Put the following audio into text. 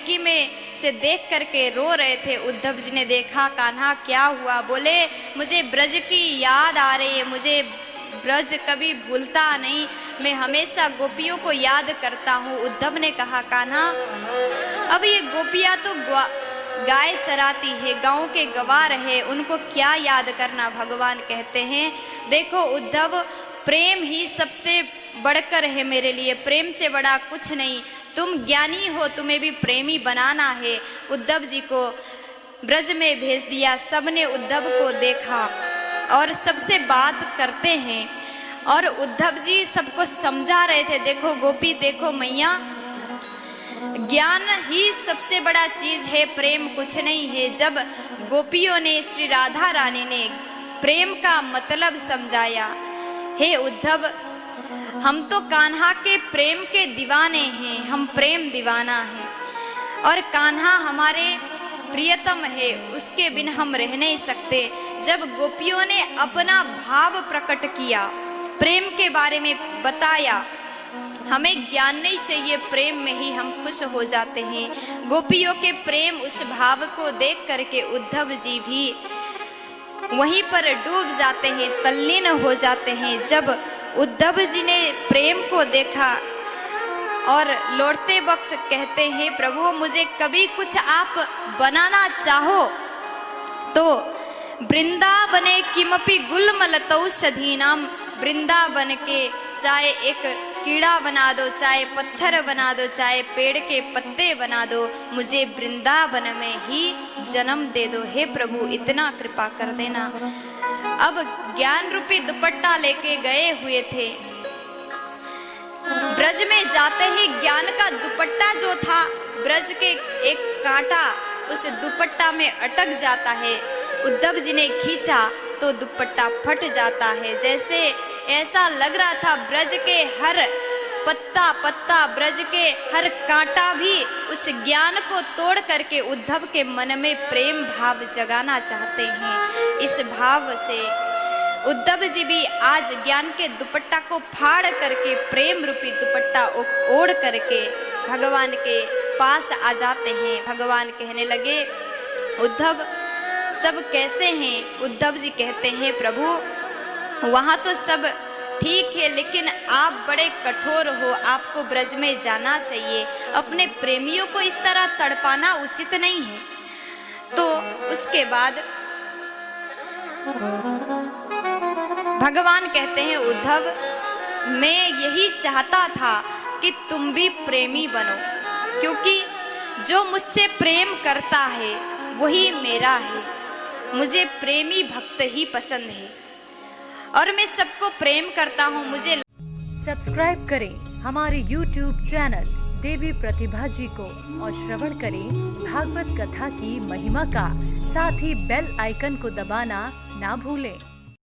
खिड़की में से देख करके रो रहे थे। उद्धव जी ने देखा, कान्हा क्या हुआ? बोले मुझे ब्रज की याद आ रही है, मुझे ब्रज कभी भूलता नहीं, मैं हमेशा गोपियों को याद करता हूँ। उद्धव ने कहा, कान्हा अब ये गोपियाँ तो गाय चराती है, गांव के गवार है, उनको क्या याद करना? भगवान कहते हैं, देखो उद्धव, प्रेम ही सबसे बढ़कर है मेरे लिए, प्रेम से बड़ा कुछ नहीं। तुम ज्ञानी हो, तुम्हें भी प्रेमी बनाना है। उद्धव जी को ब्रज में भेज दिया। सबने उद्धव को देखा और सबसे बात करते हैं, और उद्धव जी सबको समझा रहे थे, देखो गोपी, देखो मैया, ज्ञान ही सबसे बड़ा चीज है, प्रेम कुछ नहीं है। जब गोपियों ने, श्री राधा रानी ने प्रेम का मतलब समझाया, हे उद्धव, हम तो कान्हा के प्रेम के दीवाने हैं, हम प्रेम दीवाना हैं, और कान्हा हमारे प्रियतम है, उसके बिन हम रह नहीं सकते। जब गोपियों ने अपना भाव प्रकट किया, प्रेम के बारे में बताया, हमें ज्ञान नहीं चाहिए, प्रेम में ही हम खुश हो जाते हैं। गोपियों के प्रेम, उस भाव को देख करके उद्धव जी भी वहीं पर डूब जाते हैं, तल्लीन हो जाते हैं। जब उद्धव जी ने प्रेम को देखा और लौटते वक्त कहते हैं, प्रभु मुझे कभी कुछ आप बनाना चाहो तो वृंदावने किमपि गुलमलतौषधीनाम, वृंदावन के चाहे एक कीड़ा बना दो, चाहे पत्थर बना दो, चाहे पेड़ के पत्ते बना दो, मुझे वृंदावन में ही जन्म दे दो। हे प्रभु, इतना कृपा कर देना। अब ज्ञान रूपी दुपट्टा लेके गए हुए थे, ब्रज में जाते ही ज्ञान का दुपट्टा जो था, ब्रज के एक कांटा उस दुपट्टा में अटक जाता है। उद्धव जी ने खींचा तो दुपट्टा फट जाता है। जैसे ऐसा लग रहा था ब्रज के हर पत्ता पत्ता, ब्रज के हर कांटा भी उस ज्ञान को तोड़ करके उद्धव के मन में प्रेम भाव जगाना चाहते हैं। इस भाव से उद्धव जी भी आज ज्ञान के दुपट्टा को फाड़ करके, प्रेम रूपी दुपट्टा ओढ़ करके भगवान के पास आ जाते हैं। भगवान कहने लगे, उद्धव सब कैसे हैं? उद्धव जी कहते हैं, प्रभु वहाँ तो सब ठीक है, लेकिन आप बड़े कठोर हो, आपको ब्रज में जाना चाहिए, अपने प्रेमियों को इस तरह तड़पाना उचित नहीं है। तो उसके बाद भगवान कहते हैं, उद्धव मैं यही चाहता था कि तुम भी प्रेमी बनो, क्योंकि जो मुझसे प्रेम करता है वही मेरा है, मुझे प्रेमी भक्त ही पसंद है और मैं सबको प्रेम करता हूँ। मुझे सब्सक्राइब करें हमारे YouTube चैनल देवी प्रतिभा जी को और श्रवण करें भागवत कथा की महिमा का, साथ ही बेल आइकन को दबाना ना भूलें।